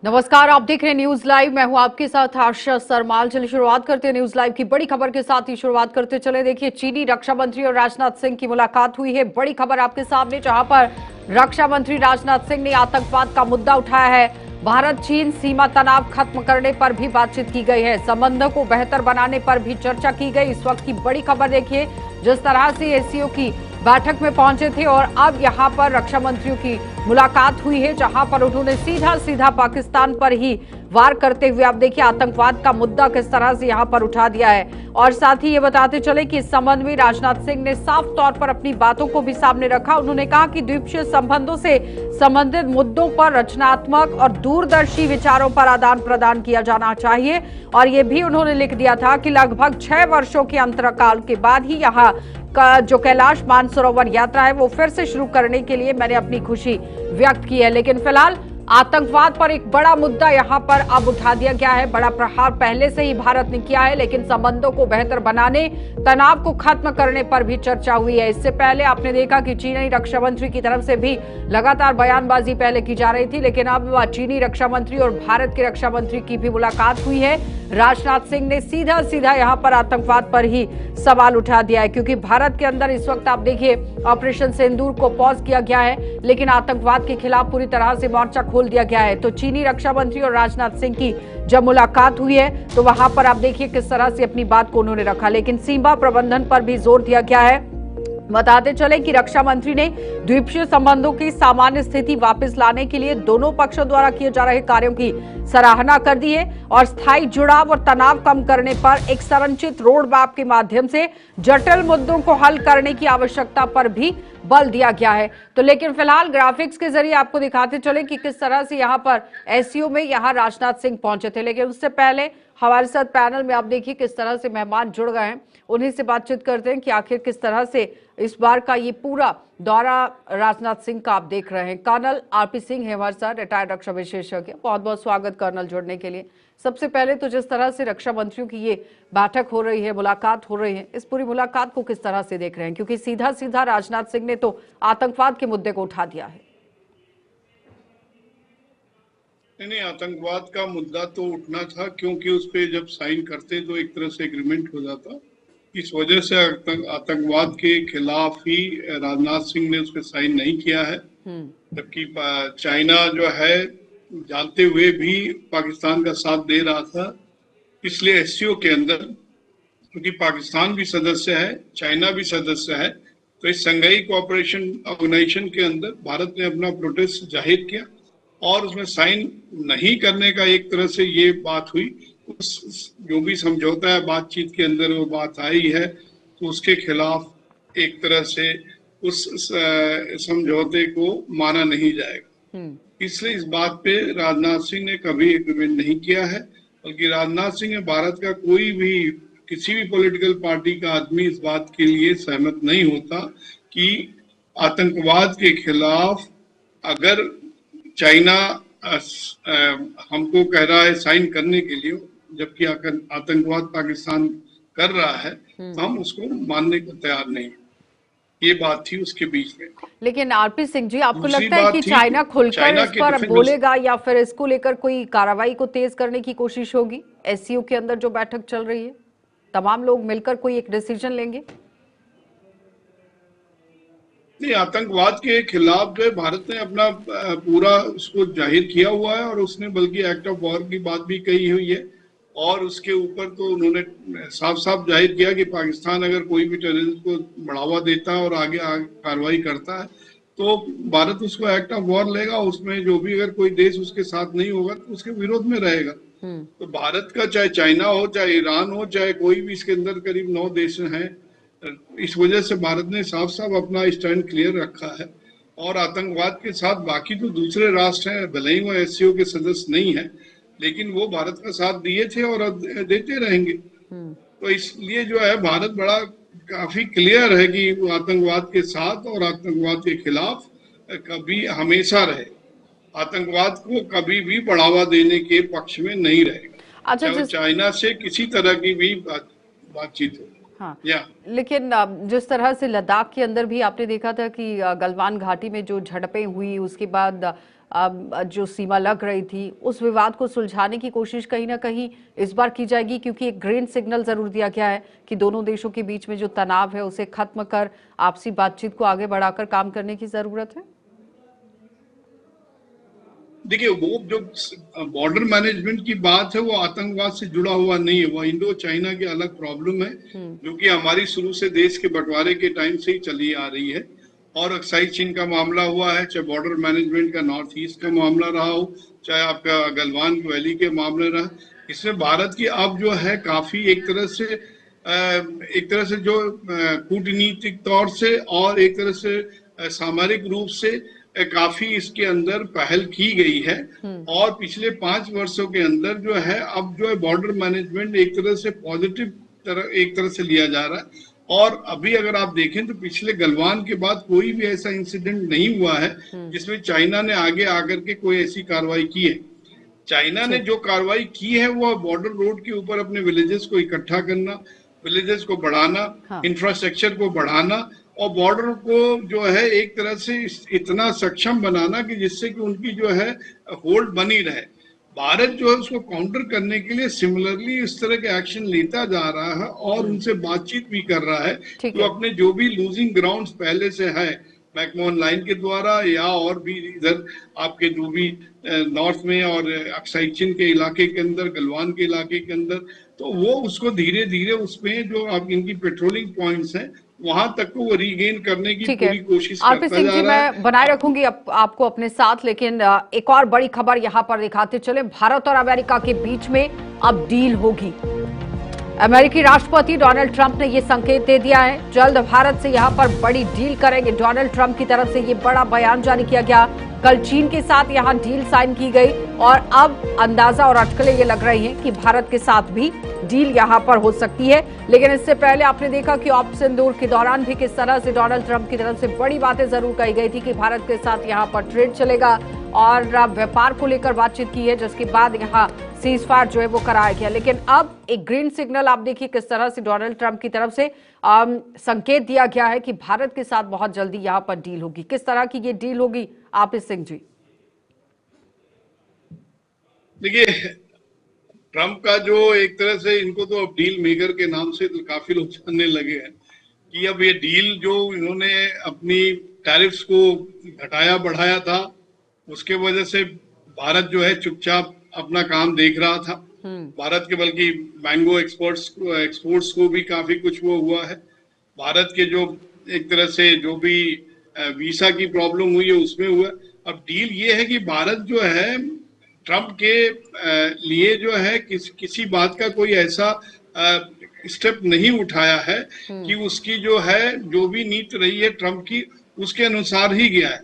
नमस्कार, आप देख रहे हैं न्यूज लाइव। मैं हूं आपके साथ आशा सरमाल। चलिए शुरुआत करते हैं न्यूज लाइव की बड़ी खबर के साथ ही शुरुआत करते चले। देखिए, चीनी रक्षा मंत्री और राजनाथ सिंह की मुलाकात हुई है। बड़ी खबर आपके सामने, जहां पर रक्षा मंत्री राजनाथ सिंह ने आतंकवाद का मुद्दा उठाया है। भारत चीन सीमा तनाव खत्म करने पर भी बातचीत की गई है। संबंधों को बेहतर बनाने पर भी चर्चा की गई। इस वक्त की बड़ी खबर देखिए, जिस तरह से एससीओ की बैठक में पहुंचे थे और अब यहां पर रक्षा मंत्रियों की मुलाकात हुई है, जहां पर उन्होंने सीधा सीधा पाकिस्तान पर ही वार करते हुए आप देखिए आतंकवाद का मुद्दा किस तरह से यहां पर उठा दिया है। और साथ ही ये बताते चले कि इस संबंध में राजनाथ सिंह ने साफ तौर पर अपनी बातों को भी सामने रखा। उन्होंने कहा कि द्विपक्षीय संबंधों से संबंधित मुद्दों पर रचनात्मक और दूरदर्शी विचारों पर आदान प्रदान किया जाना चाहिए। और ये भी उन्होंने लिख दिया था कि लगभग 6 वर्षों के अंतराल के बाद ही यहाँ का जो कैलाश मानसरोवर यात्रा है वो फिर से शुरू करने के लिए मैंने अपनी खुशी व्यक्त की है। लेकिन फिलहाल आतंकवाद पर एक बड़ा मुद्दा यहां पर अब उठा दिया गया है। बड़ा प्रहार पहले से ही भारत ने किया है, लेकिन संबंधों को बेहतर बनाने, तनाव को खत्म करने पर भी चर्चा हुई है। इससे पहले आपने देखा कि चीनी रक्षा मंत्री की तरफ से भी लगातार बयानबाजी पहले की जा रही थी, लेकिन अब चीनी रक्षा मंत्री और भारत के रक्षा मंत्री की भी मुलाकात हुई है। राजनाथ सिंह ने सीधा सीधा यहां पर आतंकवाद पर ही सवाल उठा दिया है, क्योंकि भारत के अंदर इस वक्त आप देखिए ऑपरेशन सिंदूर को पॉज किया गया है, लेकिन आतंकवाद के खिलाफ पूरी तरह से मोर्चा खोल दिया गया है। तो चीनी रक्षा मंत्री और राजनाथ सिंह की जब मुलाकात हुई है तो वहां पर आप देखिए किस तरह से अपनी बात को उन्होंने रखा, लेकिन सीमा प्रबंधन पर भी जोर दिया गया है। बताते चले कि रक्षा मंत्री ने द्विपक्षीय संबंधों की सामान्य स्थिति वापस लाने के लिए दोनों पक्षों द्वारा किए जा रहे कार्यों की सराहना कर दी है और स्थायी जुड़ाव और तनाव कम करने पर एक संरचित रोड मैप के माध्यम से जटिल मुद्दों को हल करने की आवश्यकता पर भी बल दिया गया है। तो लेकिन फिलहाल ग्राफिक्स के जरिए आपको दिखाते चले कि किस तरह से यहाँ पर एससीओ में यहाँ राजनाथ सिंह पहुंचे थे, लेकिन उससे पहले हमारे साथ पैनल में आप देखिए किस तरह से मेहमान जुड़ गए हैं। उन्हीं से बातचीत करते हैं कि आखिर किस तरह से इस बार का ये पूरा दौरा राजनाथ सिंह का आप देख रहे हैं। कर्नल आरपी सिंह है हमारे साथ, रिटायर्ड रक्षा विशेषज्ञ। बहुत बहुत स्वागत कर्नल जुड़ने के लिए। सबसे पहले तो जिस तरह से रक्षा मंत्रियों की ये बैठक हो रही है, मुलाकात हो रही है, इस पूरी मुलाकात को किस तरह से देख रहे हैं, क्योंकि सीधा सीधा राजनाथ सिंह ने तो आतंकवाद के मुद्दे को उठा दिया है। नहीं, आतंकवाद का मुद्दा तो उठना था, क्योंकि उस पर जब साइन करते तो एक तरह से एग्रीमेंट हो जाता। इस वजह से आतंकवाद के खिलाफ ही राजनाथ सिंह ने उस पर साइन नहीं किया है। जबकि चाइना जो है जानते हुए भी पाकिस्तान का साथ दे रहा था। इसलिए एससीओ के अंदर, क्योंकि पाकिस्तान भी सदस्य है, चाइना भी सदस्य है, तो इस संघाई कोऑपरेशन ऑर्गेनाइजेशन के अंदर भारत ने अपना प्रोटेस्ट जाहिर किया और उसमें साइन नहीं करने का एक तरह से ये बात हुई। उस जो भी समझौता है, बातचीत के अंदर वो बात आई है, तो उसके खिलाफ एक तरह से उस समझौते को माना नहीं जाएगा। इसलिए इस बात पे राजनाथ सिंह ने कभी एग्रीमेंट नहीं किया है, बल्कि राजनाथ सिंह भारत का कोई भी किसी भी पॉलिटिकल पार्टी का आदमी इस बात के लिए सहमत नहीं होता कि आतंकवाद के खिलाफ अगर चाइना हमको कह रहा है साइन करने के लिए, जबकि आतंकवाद पाकिस्तान कर रहा है, तो हम उसको मानने को तैयार नहीं। ये बात थी उसके बीच में। लेकिन आरपी सिंह जी, आपको लगता है कि चाइना खुलकर इस पर बोलेगा या फिर इसको लेकर कोई कार्रवाई को तेज करने की कोशिश होगी? एससीओ के अंदर जो बैठक चल रही है, तमाम लोग मिलकर कोई एक डिसीजन लेंगे? नहीं, आतंकवाद के खिलाफ जो है भारत ने अपना पूरा उसको जाहिर किया हुआ है और उसने बल्कि एक्ट ऑफ वॉर की बात भी कही हुई है। और उसके ऊपर तो उन्होंने साफ साफ जाहिर किया कि पाकिस्तान अगर कोई भी टेररिज्म को बढ़ावा देता है और आगे कार्रवाई करता है तो भारत उसको एक्ट ऑफ वॉर लेगा। उसमें जो भी अगर कोई देश उसके साथ नहीं होगा तो उसके विरोध में रहेगा। तो भारत का चाहे चाइना हो, चाहे ईरान हो, चाहे कोई भी, इसके अंदर करीब 9 देश हैं। इस वजह से भारत ने साफ साफ अपना स्टैंड क्लियर रखा है। और आतंकवाद के साथ बाकी जो दूसरे राष्ट्र हैं, भले ही वो एससीओ के सदस्य नहीं है, लेकिन वो भारत का साथ दिए थे और देते रहेंगे। तो इसलिए जो है भारत बड़ा काफी क्लियर है कि वो आतंकवाद के साथ और आतंकवाद के खिलाफ कभी हमेशा रहे, आतंकवाद को कभी भी बढ़ावा देने के पक्ष में नहीं रहेगा। अच्छा, चाइना से किसी तरह की भी बातचीत हो। हाँ, लेकिन जिस तरह से लद्दाख के अंदर भी आपने देखा था कि गलवान घाटी में जो झड़पें हुई, उसके बाद जो सीमा लग रही थी उस विवाद को सुलझाने की कोशिश कहीं ना कहीं इस बार की जाएगी, क्योंकि एक ग्रीन सिग्नल जरूर दिया गया है कि दोनों देशों के बीच में जो तनाव है उसे खत्म कर आपसी बातचीत को आगे बढ़ाकर काम करने की जरूरत है। देखिए, वो जो बॉर्डर मैनेजमेंट की बात है वो आतंकवाद से जुड़ा हुआ नहीं है, वो इंडो चाइना की अलग प्रॉब्लम है जो कि हमारी शुरू से देश के बंटवारे के टाइम से ही चली आ रही है। और अक्साई चीन का मामला हुआ है, चाहे बॉर्डर मैनेजमेंट का नॉर्थ ईस्ट का मामला रहा हो, चाहे आपका गलवान वैली के मामले रहा, इसमें भारत की अब जो है काफी एक तरह से जो कूटनीतिक तौर से और एक तरह से सामरिक रूप से काफी इसके अंदर पहल की गई है। और पिछले 5 वर्षों के अंदर जो है अब जो है बॉर्डर मैनेजमेंट एक तरह से पॉजिटिव एक तरह से लिया जा रहा है। और अभी अगर आप देखें तो पिछले गलवान के बाद कोई भी ऐसा इंसिडेंट नहीं हुआ है जिसमें चाइना ने आगे आकर के कोई ऐसी कार्रवाई की है। चाइना ने जो कार्रवाई की है वो बॉर्डर रोड के ऊपर अपने विलेजेस को इकट्ठा करना, विलेजेस को बढ़ाना, इंफ्रास्ट्रक्चर को बढ़ाना और बॉर्डर को जो है एक तरह से इतना सक्षम बनाना कि जिससे कि उनकी जो है होल्ड बनी रहे। भारत जो है उसको काउंटर करने के लिए सिमिलरली इस तरह के एक्शन लेता जा रहा है और उनसे बातचीत भी कर रहा है। तो अपने जो भी लूजिंग ग्राउंड्स पहले से है मैकमोहन लाइन के द्वारा या और भी इधर आपके जो भी नॉर्थ में और अक्साई चीन के इलाके के अंदर, गलवान के इलाके के अंदर, तो वो उसको धीरे धीरे उसमें जो आप इनकी पेट्रोलिंग पॉइंट्स हैं वहां तक को वो रीगेन करने की पूरी कोशिश करता जा रहा है। मैं बनाए रखूंगी आपको अपने साथ, लेकिन एक और बड़ी खबर यहां पर दिखाते चले। भारत और अमेरिका के बीच में अब डील होगी। अमेरिकी राष्ट्रपति डोनाल्ड ट्रंप ने यह संकेत दे दिया है, जल्द भारत से यहां पर बड़ी डील करेंगे। डोनाल्ड ट्रंप की तरफ से यह बड़ा बयान जारी किया गया। कल चीन के साथ यहां डील साइन की गई और अब अंदाजा और अटकलें ये लग रही हैं कि भारत के साथ भी डील यहां पर हो सकती है। लेकिन इससे पहले आपने देखा कि ऑपरेशन सिंदूर के दौरान भी किस तरह से डोनाल्ड ट्रंप की तरफ से बड़ी बातें जरूर कही गई थी कि भारत के साथ यहां पर ट्रेड चलेगा और व्यापार को लेकर बातचीत की है, जिसके बाद यहां सीज फायर जो है वो कराया गया। लेकिन अब एक ग्रीन सिग्नल आप देखिए किस तरह से डोनाल्ड ट्रंप की तरफ से संकेत दिया गया है कि भारत के साथ बहुत जल्दी यहां पर डील होगी। किस तरह की ये डील होगी आरपी सिंह जी? देखिए, ट्रंप का जो एक तरह से इनको तो अब डील मेकर के नाम से तो काफी लोग जानने लगे हैं कि अब ये डील जो इन्होंने अपनी टैरिफ्स को घटाया बढ़ाया था उसके वजह से भारत जो है चुपचाप अपना काम देख रहा था। भारत के बल्कि मैंगो एक्सपोर्ट्स को भी काफी कुछ वो हुआ है। भारत के जो एक तरह से जो भी वीसा की प्रॉब्लम हुई है उसमें हुआ। अब डील ये है कि भारत जो है ट्रंप के लिए जो है किसी बात का कोई ऐसा स्टेप नहीं उठाया है कि उसकी जो है जो भी नीति रही है ट्रंप की उसके अनुसार ही गया है।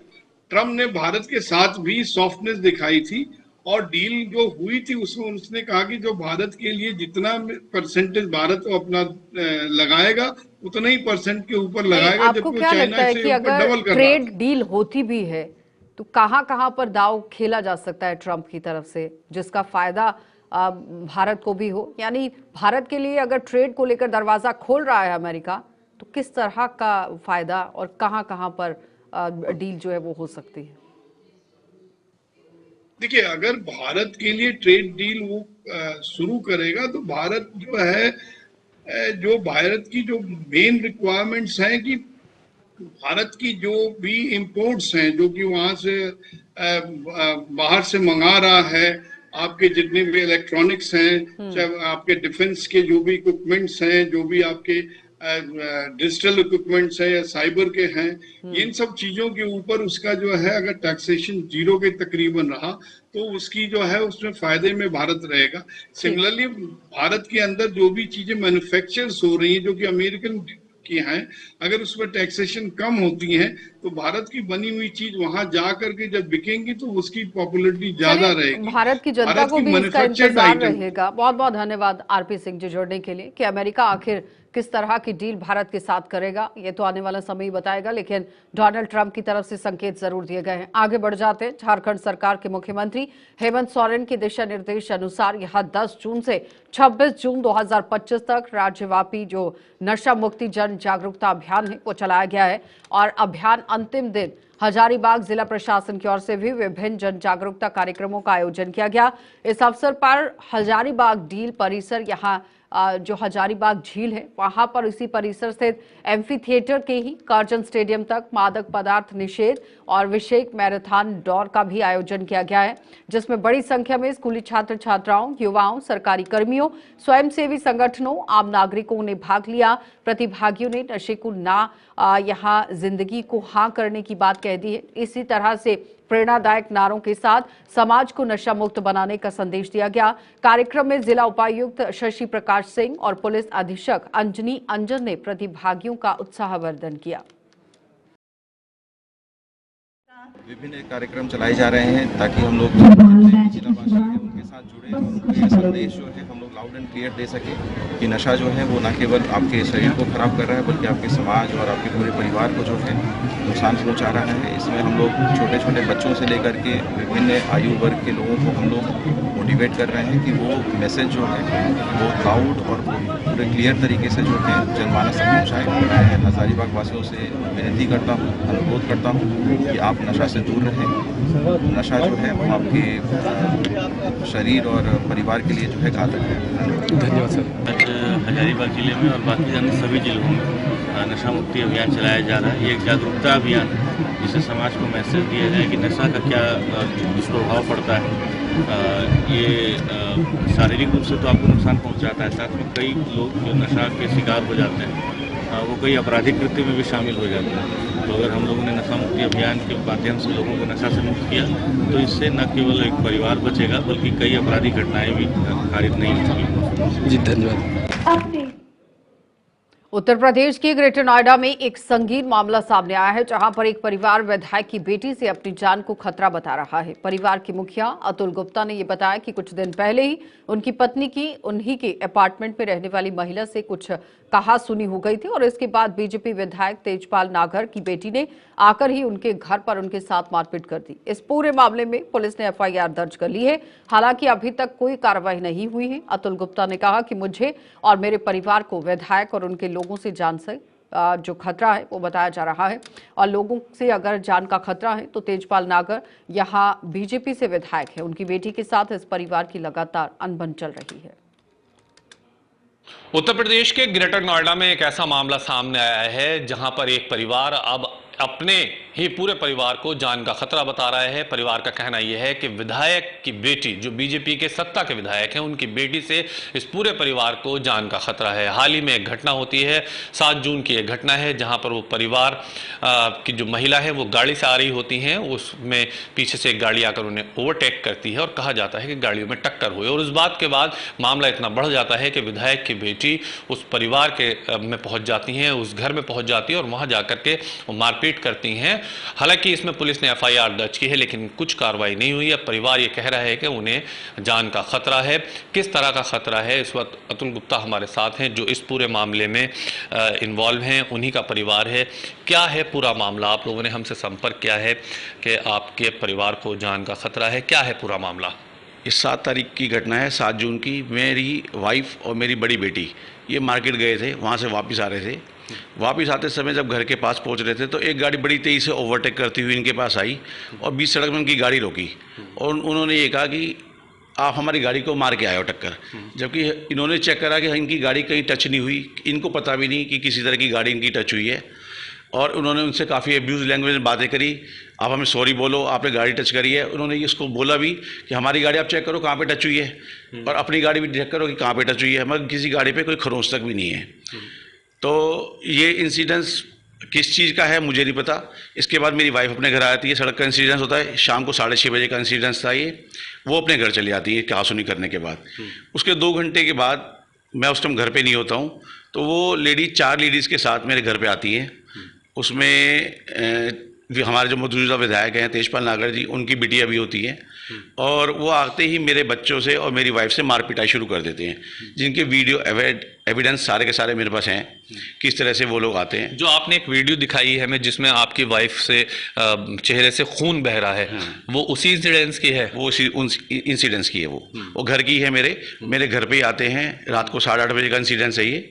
ट्रंप ने भारत के साथ भी सॉफ्टनेस दिखाई थी और डील जो हुई थी उसमें उसने कहा कि जो भारत के लिए जितना परसेंटेज भारत को अपना लगाएगा उतना ही परसेंट के ऊपर लगाएगा। आपको क्या लगता है कि अगर ट्रेड डील होती भी है तो कहां पर दांव खेला जा सकता है ट्रंप की तरफ से जिसका फायदा भारत को भी हो? यानी भारत के लिए अगर ट्रेड को लेकर दरवाजा खोल रहा है अमेरिका तो किस तरह का फायदा और कहां पर डील जो है वो हो सकती है? देखिए, अगर भारत के लिए ट्रेड डील वो शुरू करेगा तो भारत जो है जो भारत की जो मेन रिक्वायरमेंट्स हैं कि भारत की जो भी इंपोर्ट्स हैं जो कि वहां से बाहर से मंगा रहा है, आपके जितने भी इलेक्ट्रॉनिक्स हैं, चाहे आपके डिफेंस के जो भी इक्विपमेंट्स हैं, जो भी आपके डिजिटल इक्विपमेंट्स है या साइबर के हैं, इन सब चीजों के ऊपर उसका जो है अगर टैक्सेशन 0 के तकरीबन रहा तो उसकी जो है उसमें फायदे में भारत रहेगा। सिमिलरली भारत के अंदर जो भी चीजें मैन्युफैक्चर्स हो रही हैं जो कि अमेरिकन की हैं, अगर उसमें टैक्सेशन कम होती है तो भारत की बनी हुई चीज वहां जा करके जब बिकेंगी तो उसकी पॉपुलैरिटी ज्यादा रहेगी। भारत की जनता को भी इसका इंतजार रहेगा। बहुत बहुत धन्यवाद आरपी सिंह जी जुड़ने के लिए। कि अमेरिका आखिर किस तरह की डील भारत के साथ करेगा ये तो आने वाला समय ही बताएगा, लेकिन डोनाल्ड ट्रंप की तरफ से संकेत जरूर दिए गए हैं। आगे बढ़ जाते हैं। झारखंड सरकार के मुख्यमंत्री हेमंत सोरेन के दिशा निर्देश अनुसार यहां 10 जून से 26 जून 2025 तक राज्यव्यापी जो नशा मुक्ति जन जागरूकता अभियान है वो चलाया गया है और अभियान अंतिम दिन हजारीबाग जिला प्रशासन की ओर से भी विभिन्न जन जागरूकता कार्यक्रमों का आयोजन किया गया। इस अवसर पर हजारीबाग डील परिसर, यहाँ जो हजारीबाग झील है वहां पर इसी परिसर स्थित एम्फी थिएटर के ही कर्जन स्टेडियम तक मादक पदार्थ निषेध और विशेष मैराथन दौड़ का भी आयोजन किया गया है, जिसमें बड़ी संख्या में स्कूली छात्र छात्राओं, युवाओं, सरकारी कर्मियों, स्वयंसेवी संगठनों, आम नागरिकों ने भाग लिया। प्रतिभागियों ने नशे को यहाँ जिंदगी को हाँ करने की बात कह दी है। इसी तरह से प्रेरणादायक नारों के साथ समाज को नशा मुक्त बनाने का संदेश दिया गया। कार्यक्रम में जिला उपायुक्त शशि प्रकाश सिंह और पुलिस अधीक्षक अंजनी अंजन ने प्रतिभागियों का उत्साहवर्धन किया। विभिन्न कार्यक्रम चलाए जा रहे हैं ताकि हम लोग जिलावासी हैं उनके साथ जुड़े और उनको ये संदेश जो है हम लोग लाउड एंड क्लियर दे सके कि नशा जो है वो न केवल आपके शरीर को खराब कर रहा है बल्कि आपके समाज और आपके पूरे परिवार को जो है नुकसान पहुंचा रहा है। इसमें हम लोग छोटे छोटे बच्चों से लेकर के विभिन्न आयु वर्ग के लोगों को हम लोग मोटिवेट कर रहे हैं कि वो मैसेज जो है वो लाउड और पूरे क्लियर तरीके से जो है जनमानस तक पहुँचाएँ। मैं हजारीबाग वासियों से विनती करता हूँ, अनुरोध करता हूँ कि आप नशा से दूर रहें। नशा जो है वो आपके शरीर और परिवार के लिए जो है घातक है। धन्यवाद सर। आज हजारीबाग जिले में और बाकी अन्य सभी जिलों में नशा मुक्ति अभियान चलाया जा रहा है। ये एक जागरूकता अभियान है जिससे समाज को मैसेज दिया जाए कि नशा का क्या दुष्प्रभाव पड़ता है। ये शारीरिक रूप से तो आपको नुकसान पहुंचाता है, साथ में कई लोग जो नशा के शिकार हो जाते हैं वो कई आपराधिक कृत्य में भी शामिल हो जाते हैं। तो अगर हम लोगों ने नशा मुक्ति अभियान के माध्यम से लोगों को नशा से मुक्त किया तो इससे न केवल एक परिवार बचेगा बल्कि कई आपराधिक घटनाएं भी खारिज नहीं होंगी। जी धन्यवाद। उत्तर प्रदेश के ग्रेटर नोएडा में एक संगीन मामला सामने आया है, जहां पर एक परिवार विधायक की बेटी से अपनी जान को खतरा बता रहा है। परिवार के मुखिया अतुल गुप्ता ने यह बताया कि कुछ दिन पहले ही उनकी पत्नी की उन्हीं के अपार्टमेंट में रहने वाली महिला से कुछ कहा सुनी हो गई थी और इसके बाद बीजेपी विधायक तेजपाल नागर की बेटी ने आकर ही उनके घर पर उनके साथ मारपीट कर दी। इस पूरे मामले में पुलिस ने एफआईआर दर्ज कर ली है। हालांकि अभी तक कोई कार्रवाई नहीं हुई है। अतुल गुप्ता ने कहा कि मुझे और मेरे परिवार को विधायक और उनके लोगों से जान से जो खतरा है वो बताया जा रहा है और लोगों से अगर जान का खतरा है तो तेजपाल नागर यहाँ बीजेपी से विधायक है, उनकी बेटी के साथ इस परिवार की लगातार अनबन चल रही है। उत्तर प्रदेश के ग्रेटर नोएडा में एक ऐसा मामला सामने आया है जहां पर एक परिवार अब अपने ही पूरे परिवार को जान का खतरा बता रहा है। परिवार का कहना यह है कि विधायक की बेटी, जो बीजेपी के सत्ता के विधायक हैं, उनकी बेटी से इस पूरे परिवार को जान का खतरा है। हाल ही में एक घटना होती है, 7 जून की एक घटना है जहां पर वो परिवार की जो महिला है वो गाड़ी से आ रही होती हैं, उसमें पीछे से एक गाड़ी आकर उन्हें ओवरटेक करती है और कहा जाता है कि गाड़ियों में टक्कर हुई और उस बात के बाद मामला इतना बढ़ जाता है कि विधायक की बेटी उस परिवार के में पहुंच जाती हैं, उस घर में पहुंच जाती है और वहां जाकर के वो मारपीट करती हैं। हालांकि इसमें पुलिस ने एफआईआर दर्ज की है लेकिन कुछ कार्रवाई नहीं हुई है। परिवार ये कह रहा है कि उन्हें जान का खतरा है। किस तरह का खतरा है, इस वक्त अतुल गुप्ता हमारे साथ हैं जो इस पूरे मामले में इन्वॉल्व हैं, उन्हीं का परिवार है। क्या है पूरा मामला? आप लोगों ने हमसे संपर्क किया है कि आपके परिवार को जान का खतरा है, क्या है पूरा मामला? इस 7 तारीख की घटना है, 7 जून की। मेरी वाइफ और मेरी बड़ी बेटी ये मार्केट गए थे, वहाँ से वापस आ रहे थे। वापस आते समय जब घर के पास पहुँच रहे थे तो एक गाड़ी बड़ी तेज़ी से ओवरटेक करती हुई इनके पास आई और बीच सड़क में उनकी गाड़ी रोकी और उन्होंने ये कहा कि आप हमारी गाड़ी को मार के आए हो टक्कर। जबकि इन्होंने चेक करा कि इनकी गाड़ी कहीं टच नहीं हुई, इनको पता भी नहीं कि किसी तरह की गाड़ी इनकी टच हुई है और उन्होंने उनसे काफ़ी अब्यूज़ लैंग्वेज में बातें करी। आप हमें सॉरी बोलो, आपने गाड़ी टच करी है। उन्होंने इसको बोला भी कि हमारी गाड़ी आप चेक करो कहाँ पे टच हुई है और अपनी गाड़ी भी चेक करो कि कहाँ पे टच हुई है, मगर किसी गाड़ी पे कोई खरोंच तक भी नहीं है। तो ये इंसिडेंस किस चीज़ का है मुझे नहीं पता। इसके बाद मेरी वाइफ अपने घर आती है, सड़क का इंसिडेंस होता है, शाम को 6:30 बजे का इंसिडेंस था ये। वो अपने घर चली आती है कहा सुनी करने के बाद। उसके 2 घंटे के बाद मैं उस टाइम घर पे नहीं होता हूँ, तो वो लेडी 4 लेडीज़ के साथ मेरे घर पे आती हैं। उसमें हमारे जो मौजूदा विधायक हैं तेजपाल नागर जी, उनकी बिटिया भी होती है और वो आते ही मेरे बच्चों से और मेरी वाइफ से मार पिटाई शुरू कर देते हैं, जिनके वीडियो एविडेंस सारे के सारे मेरे पास हैं, किस तरह से वो लोग आते हैं। जो आपने एक वीडियो दिखाई है हमें जिसमें आपकी वाइफ से चेहरे से खून बह रहा है, वो उसी इंसिडेंस की है? वो उसी इंसिडेंट्स की है। वो घर की है, मेरे घर पे ही आते हैं। रात को 8:30 बजे का इंसिडेंस है ये।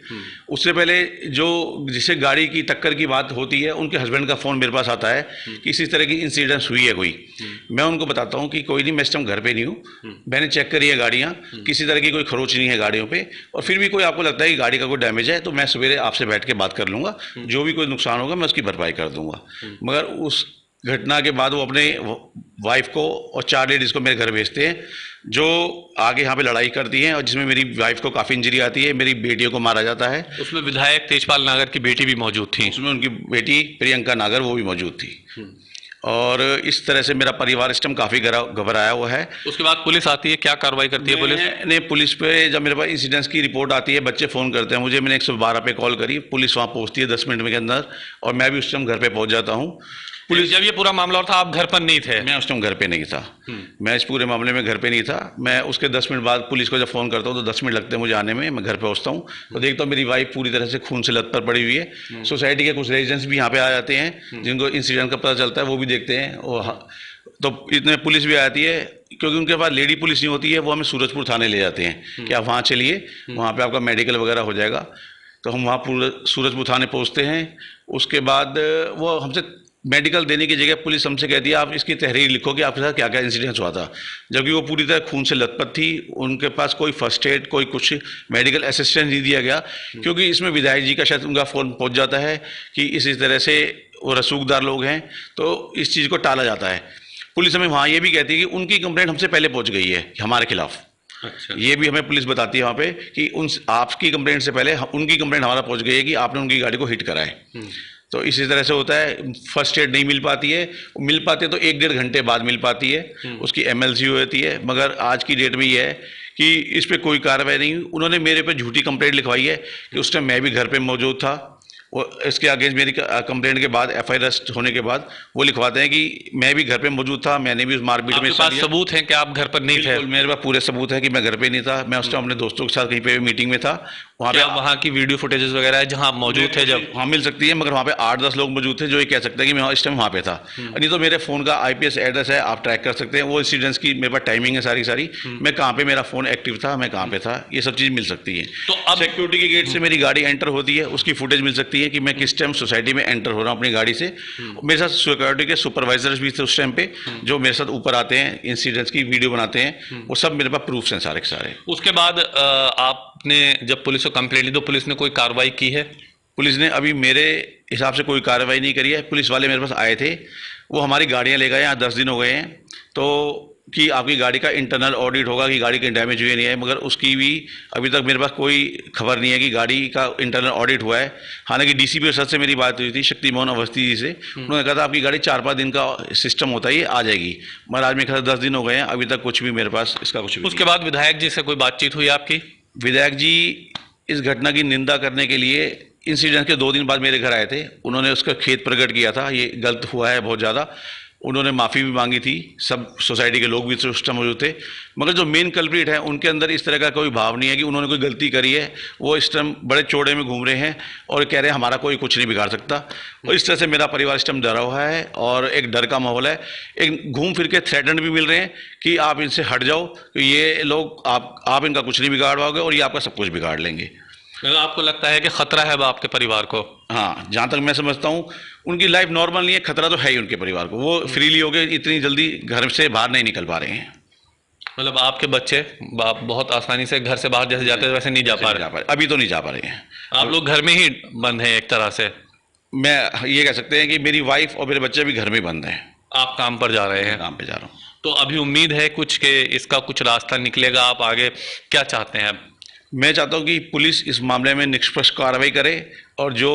उससे पहले जो जिसे गाड़ी की टक्कर की बात होती है, उनके हस्बैंड का फ़ोन मेरे पास आता है कि इसी तरह की इंसिडेंस हुई है कोई। मैं उनको बताता हूँ कि कोई नहीं, मैं इस टाइम घर पे नहीं हूँ, मैंने चेक करी है गाड़ियाँ, किसी तरह की कोई खरोच नहीं है गाड़ियों पे, और फिर भी कोई आपको लगता है कि गाड़ी का कोई डैमेज है तो मैं सवेरे आपसे बैठ के बात कर लूँगा, जो भी कोई नुकसान होगा मैं उसकी भरपाई कर दूँगा। मगर उस घटना के बाद वो अपने वाइफ को और 4 लेडीज़ को मेरे घर भेजते हैं, जो आगे यहाँ पे लड़ाई करती हैं और जिसमें मेरी वाइफ को काफ़ी इंजरी आती है, मेरी बेटियों को मारा जाता है। उसमें विधायक तेजपाल नागर की बेटी भी मौजूद थी। उसमें उनकी बेटी प्रियंका नागर वो भी मौजूद थी। और इस तरह से मेरा परिवार इस टाइम काफ़ी घबराया हुआ है। उसके बाद पुलिस आती है, क्या कार्रवाई करती है पुलिस? ने पुलिस पे जब मेरे पास इंसिडेंट्स की रिपोर्ट आती है, बच्चे फ़ोन करते हैं मुझे, मैंने 112 पे कॉल करी, पुलिस वहाँ पहुँचती है 10 मिनट के अंदर, और मैं भी उस टाइम घर पे पहुँच जाता हूँ। पुलिस जब ये पूरा मामला था आप घर पर नहीं थे? मैं उस टाइम घर पे नहीं था, मैं इस पूरे मामले में घर पे नहीं था। मैं उसके 10 मिनट बाद पुलिस को जब फ़ोन करता हूँ तो 10 मिनट लगते हैं मुझे आने में। मैं घर पे पहुँचता हूँ तो देखता हूँ मेरी वाइफ पूरी तरह से खून से लथपथ पड़ी हुई है। सोसाइटी के कुछ रेजिडेंट्स भी यहाँ पे आ जाते हैं, जिनको इंसिडेंट का पता चलता है, वो भी देखते हैं। तो इतने पुलिस भी आती है, क्योंकि उनके पास लेडी पुलिस नहीं होती है, वो हमें सूरजपुर थाने ले जाते हैं कि आप वहाँ चलिए, वहाँ पर आपका मेडिकल वगैरह हो जाएगा। तो हम वहाँ पूरे सूरजपुर थाने पहुँचते हैं। उसके बाद वो हमसे मेडिकल देने की जगह पुलिस हमसे कहती है आप इसकी तहरीर लिखो कि आपके साथ क्या क्या इंसिडेंस हुआ था, जबकि वो पूरी तरह खून से लथपथ थी। उनके पास कोई फर्स्ट एड, कोई कुछ मेडिकल असिस्टेंस नहीं दिया गया, क्योंकि इसमें विधायक जी का शायद उनका फ़ोन पहुंच जाता है कि इसी तरह से वो रसूखदार लोग हैं, तो इस चीज़ को टाला जाता है। पुलिस हमें वहाँ ये भी कहती है कि उनकी कंप्लेंट हमसे पहले पहुँच गई है हमारे खिलाफ। अच्छा। ये भी हमें पुलिस बताती है वहाँ पे कि आपकी कंप्लेंट से पहले उनकी कंप्लेंट हमारा पहुँच गई है कि आपने उनकी गाड़ी को हिट करा है। तो इसी तरह से होता है। फर्स्ट एड नहीं मिल पाती है, मिल पाती है तो 1-1.5 घंटे बाद मिल पाती है, उसकी MLC होती है। मगर आज की डेट में ये है कि इस पर कोई कार्रवाई नहीं। उन्होंने मेरे पे झूठी कंप्लेंट लिखवाई है कि उस टाइम मैं भी घर पे मौजूद था। वो इसके अगेंस्ट मेरी कंप्लेंट के बाद FIR रजिस्टर होने के बाद वो लिखवाते हैं कि मैं भी घर पे मौजूद था, मैंने भी उस मारपीट में आपके पास सबूत हैं कि आप घर पर नहीं थे? मेरे पास पूरे सबूत है कि मैं घर पे नहीं था। मैं उस टाइम अपने दोस्तों के साथ कहीं पे मीटिंग में था। वहाँ पे वहाँ की वीडियो फुटेजेस वगैरह है जहाँ आप मौजूद थे जब? हाँ मिल सकती है, मगर वहाँ पे 8-10 लोग मौजूद थे जो ये कह सकते हैं कि मैं इस टाइम वहाँ पे था। नहीं तो मेरे फ़ोन का IPS एड्रेस है, आप ट्रैक कर सकते हैं। वो इंसिडेंट्स की मेरे पास टाइमिंग है सारी। मैं कहाँ पे मेरा फ़ोन एक्टिव था, मैं कहाँ पे था, ये सब चीज़ मिल सकती है। तो अब सिक्योरिटी के गेट से मेरी गाड़ी एंटर होती है, उसकी फुटेज मिल सकती है कि मैं किस टाइम सोसाइटी में एंटर हो रहा हूँ अपनी गाड़ी से। मेरे साथ सिक्योरिटी के सुपरवाइजर्स भी थे उस टाइम पे, जो मेरे साथ ऊपर आते हैं, इंसिडेंट्स की वीडियो बनाते हैं, वो सब मेरे पास प्रूफ्स हैं सारे के सारे। उसके बाद आपने जब पुलिस को कंप्लेंट दी तो पुलिस ने कोई कार्रवाई की है? पुलिस ने अभी मेरे हिसाब से कोई कार्रवाई नहीं करी है। पुलिस वाले मेरे पास आए थे, वो हमारी गाड़ियाँ ले गए, यहाँ 10 दिन हो गए हैं, तो कि आपकी गाड़ी का इंटरनल ऑडिट होगा कि गाड़ी कहीं डैमेज हुई नहीं है, मगर उसकी भी अभी तक मेरे पास कोई खबर नहीं है कि गाड़ी का इंटरनल ऑडिट हुआ है। हालांकि DCP सर से मेरी बात हुई थी, शक्ति मोहन अवस्थी जी से, उन्होंने कहा था आपकी गाड़ी 4-5 दिन का सिस्टम होता है, ये आ जाएगी। मगर आज मेरे ख्याल 10 दिन हो गए हैं, अभी तक कुछ भी मेरे पास इसका कुछ भी। उसके बाद विधायक जी से कोई बातचीत हुई आपकी? विधायक जी इस घटना की निंदा करने के लिए इंसिडेंट के 2 दिन बाद मेरे घर आए थे। उन्होंने उसका खेद प्रकट किया था, ये गलत हुआ है बहुत ज़्यादा। उन्होंने माफ़ी भी मांगी थी, सब सोसाइटी के लोग भी उस टाइम मौजूद थे। मगर जो मेन कल्प्रिट है उनके अंदर इस तरह का कोई भाव नहीं है कि उन्होंने कोई गलती करी है। वो इस टाइम बड़े चौड़े में घूम रहे हैं और कह रहे हैं हमारा कोई कुछ नहीं बिगाड़ सकता। और इस तरह से मेरा परिवार इस टाइम डरा हुआ है और एक डर का माहौल है। एक घूम फिर के थ्रेटन भी मिल रहे हैं कि आप इनसे हट जाओ, कि ये लोग आप इनका कुछ नहीं बिगाड़ पाओगे और ये आपका सब कुछ बिगाड़ लेंगे। आपको लगता है कि खतरा है अब आपके परिवार को? हाँ, जहाँ तक मैं समझता हूँ उनकी लाइफ नॉर्मल नहीं है, खतरा तो है ही उनके परिवार को। वो फ्रीली हो गए, इतनी जल्दी घर से बाहर नहीं निकल पा रहे हैं। मतलब आपके बच्चे बहुत आसानी से घर से बाहर जैसे जाते हैं वैसे नहीं जा पा रहे? अभी तो नहीं जा पा रहे हैं। आप लोग घर में ही बंद हैं एक तरह से? मैं ये कह सकते हैं कि मेरी वाइफ और मेरे बच्चे भी घर में बंद हैं। आप काम पर जा रहे हैं? काम पे जा रहा हूँ। तो अभी उम्मीद है कुछ के इसका कुछ रास्ता निकलेगा? आप आगे क्या चाहते हैं? मैं चाहता हूं कि पुलिस इस मामले में निष्पक्ष कार्रवाई करे और जो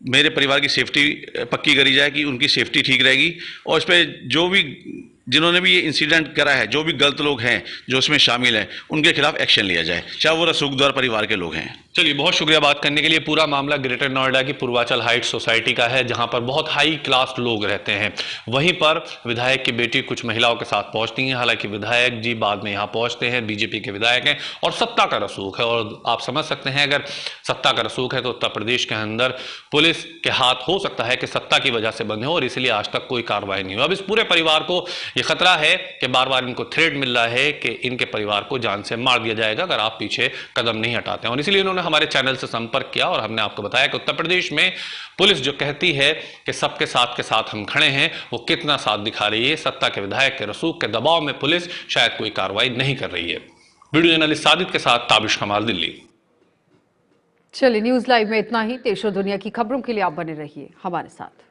मेरे परिवार की सेफ्टी पक्की करी जाए कि उनकी सेफ्टी ठीक रहेगी। और इस पर जो भी जिन्होंने भी ये इंसिडेंट करा है, जो भी गलत लोग हैं जो इसमें शामिल हैं, उनके खिलाफ एक्शन लिया जाए, चाहे वो रसूखदार परिवार के लोग हैं। चलिए, बहुत शुक्रिया बात करने के लिए। पूरा मामला ग्रेटर नोएडा की पूर्वांचल हाइट्स सोसाइटी का है, जहां पर बहुत हाई क्लास लोग रहते हैं। वहीं पर विधायक की बेटी कुछ महिलाओं के साथ पहुंचती हैं। हालांकि विधायक जी बाद में यहां पहुंचते हैं, बीजेपी के विधायक हैं और सत्ता का रसूख है। और आप समझ सकते हैं, अगर सत्ता का रसूख है तो उत्तर प्रदेश के अंदर पुलिस के हाथ हो सकता है कि सत्ता की वजह से बंधे हो, और इसलिए आज तक कोई कार्रवाई नहीं हुई। अब इस पूरे परिवार को यह खतरा है कि बार बार इनको थ्रेट मिल रहा है कि इनके परिवार को जान से मार दिया जाएगा अगर आप पीछे कदम नहीं हटाते हैं। और इसलिए उन्होंने हमारे चैनल से संपर्क किया और हमने आपको बताया कि उत्तर प्रदेश में पुलिस जो कहती है कि सबके साथ के साथ हम खड़े हैं, वो कितना साथ दिखा रही है। सत्ता के विधायक के रसूख के दबाव में पुलिस शायद कोई कार्रवाई नहीं कर रही है। वीडियो जर्नलिस्ट सादिक के साथ ताबिश कमाल, दिल्ली। चलिए, न्यूज लाइव में इतना ही। देश और दुनिया की खबरों के लिए आप बने रहिए हमारे साथ।